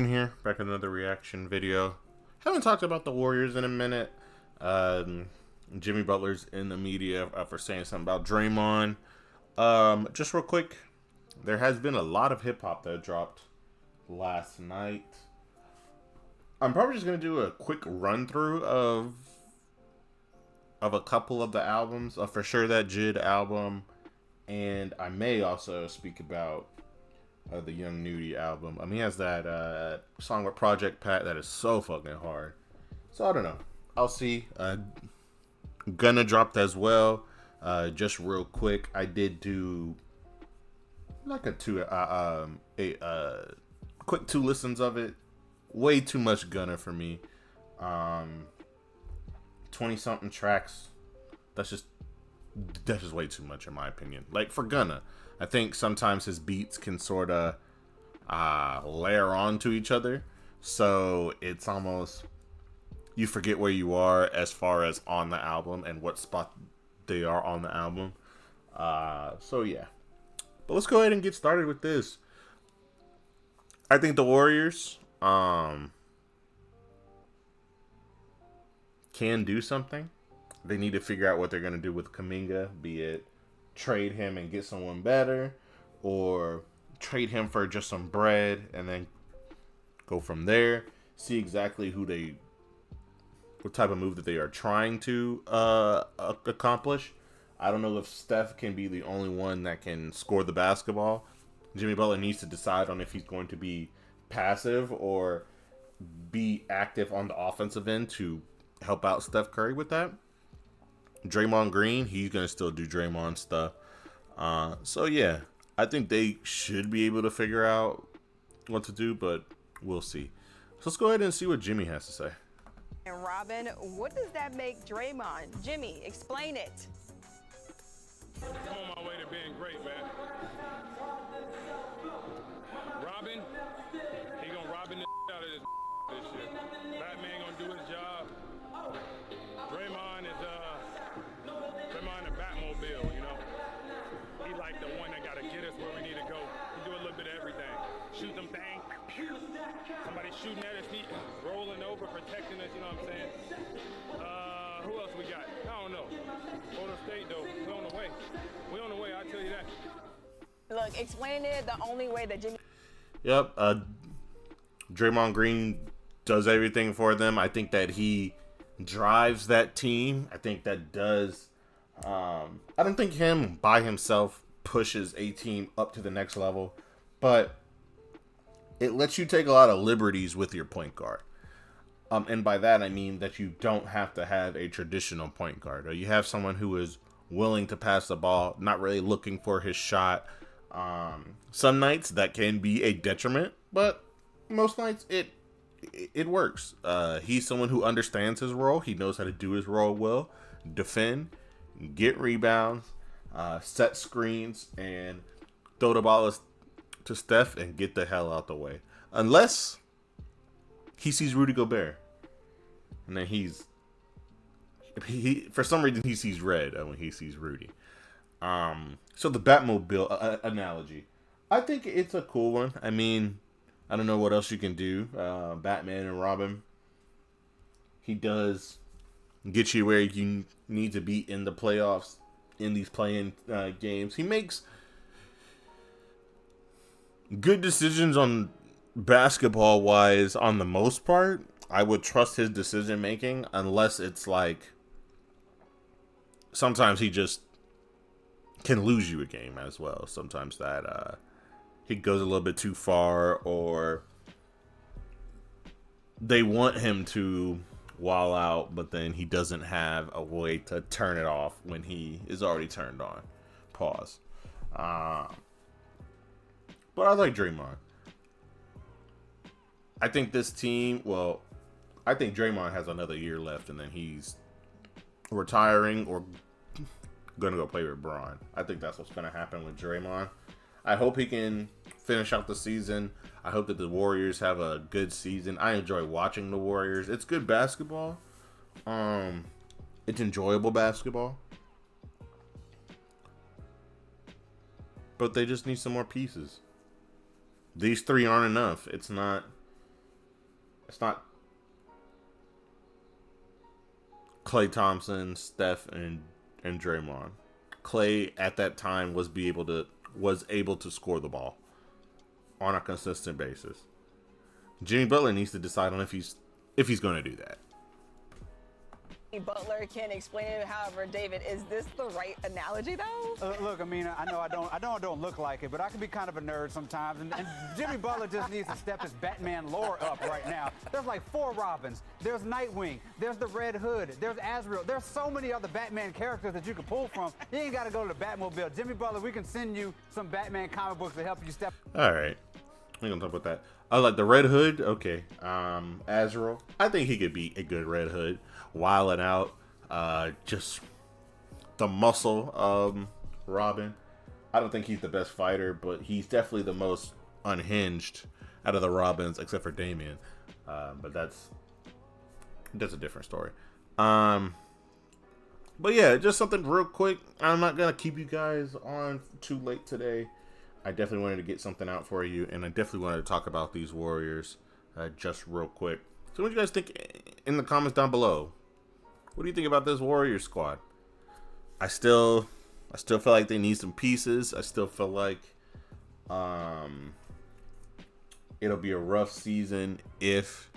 Here, back with another reaction video. Haven't talked about the Warriors in a minute. Um, Jimmy Butler's in the media for saying something about Draymond. Just real quick, there has been a lot of hip hop that dropped last night. I'm probably just gonna do a quick run through of a couple of the albums. For sure, that Jid album, and I may also speak about the Young Nudie album. I mean, he has that song with Project Pat that is so fucking hard. So I don't know. I'll see. Gonna dropped as well. Just real quick, I did do like a quick two listens of it. Way too much Gunna for me. 20 something tracks. That's just way too much in my opinion. Like for Gunna, I think sometimes his beats can sort of layer on to each other, so it's almost you forget where you are as far as on the album and what spot they are on the album. So yeah, but let's go ahead and get started with this. I think the Warriors can do something. They need to figure out what they're going to do with Kuminga, be it trade him and get someone better, or trade him for just some bread and then go from there. See exactly what type of move that they are trying to accomplish. I don't know if Steph can be the only one that can score the basketball. Jimmy Butler needs to decide on if he's going to be passive or be active on the offensive end to help out Steph Curry with that. Draymond Green, he's going to still do Draymond stuff. So, yeah, I think they should be able to figure out what to do, but we'll see. So let's go ahead and see what Jimmy has to say. And Robin, what does that make Draymond? Jimmy, explain it. I'm on my way to being great, man. Robin, he gonna robbing the out of this shit. Batman gonna do his job. Draymond is Draymond the Batmobile, you know. He like the one that gotta get us where we need to go. He do a little bit of everything. Shoot them things. Somebody shooting at us, he rolling over, protecting us, you know what I'm saying? Who else we got? I don't know. Golden State though, we on the way. We on the way, I tell you that. Look, explain it the only way that Jimmy. Yep, Draymond Green does everything for them. I think that he drives that team. I think that does. I don't think him by himself pushes a team up to the next level, but it lets you take a lot of liberties with your point guard. And by that, I mean that you don't have to have a traditional point guard. Or you have someone who is willing to pass the ball, not really looking for his shot. Some nights that can be a detriment, but most nights it works. He's someone who understands his role. He knows how to do his role well, defend, get rebounds, set screens, and throw the ball to Steph and get the hell out the way. Unless he sees Rudy Gobert, and then he for some reason he sees red when he sees Rudy. So the Batmobile analogy, I think it's a cool one. I mean, I don't know what else you can do. Batman and Robin, he does get you where you need to be in the playoffs, in these playing games. He makes good decisions on basketball wise on the most part. I would trust his decision making unless it's like sometimes he just can lose you a game as well. Sometimes that he goes a little bit too far, or they want him to wall out, but then he doesn't have a way to turn it off when he is already turned on. Pause. But I like Draymond. I think this team, well, I think Draymond has another year left, and then he's retiring or going to go play with Braun. I think that's what's going to happen with Draymond. I hope he can finish out the season. I hope that the Warriors have a good season. I enjoy watching the Warriors. It's good basketball. It's enjoyable basketball. But they just need some more pieces. These three aren't enough. It's not It's not Klay Thompson, Steph, and Draymond. Klay at that time was able to score the ball on a consistent basis. Jimmy Butler needs to decide on if he's going to do that. Butler can explain it. However, David, is this the right analogy though? Look, I mean, I know I don't look like it, but I can be kind of a nerd sometimes. And Jimmy Butler just needs to step his Batman lore up right now. There's like 4 Robins. There's Nightwing. There's the Red Hood. There's Azrael. There's so many other Batman characters that you can pull from. You ain't got to go to the Batmobile. Jimmy Butler, we can send you some Batman comic books to help you step. All right, we're gonna talk about that. I like the Red Hood. Okay, Azrael. I think he could be a good Red Hood. Wilding out, just the muscle Robin. I don't think he's the best fighter, but he's definitely the most unhinged out of the Robins, except for Damian. But that's a different story. But yeah, just something real quick. I'm not gonna keep you guys on too late today. I definitely wanted to get something out for you, and I definitely wanted to talk about these Warriors just real quick. So what do you guys think in the comments down below? What do you think about this Warriors squad? I still feel like they need some pieces. I still feel like it'll be a rough season if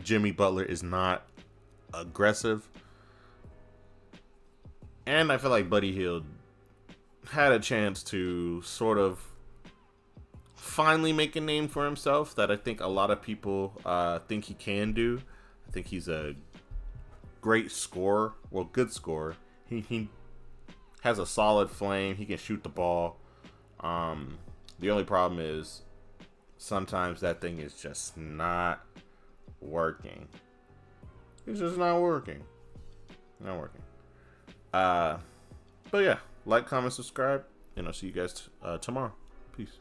Jimmy Butler is not aggressive. And I feel like Buddy Hield had a chance to sort of finally make a name for himself that I think a lot of people think he can do. I think he's a great scorer, well, good scorer. He has a solid flame. He can shoot the ball. The only problem is sometimes that thing is just not working. It's just not working. Not working. But yeah, like, comment, subscribe, and I'll see you guys tomorrow. Peace.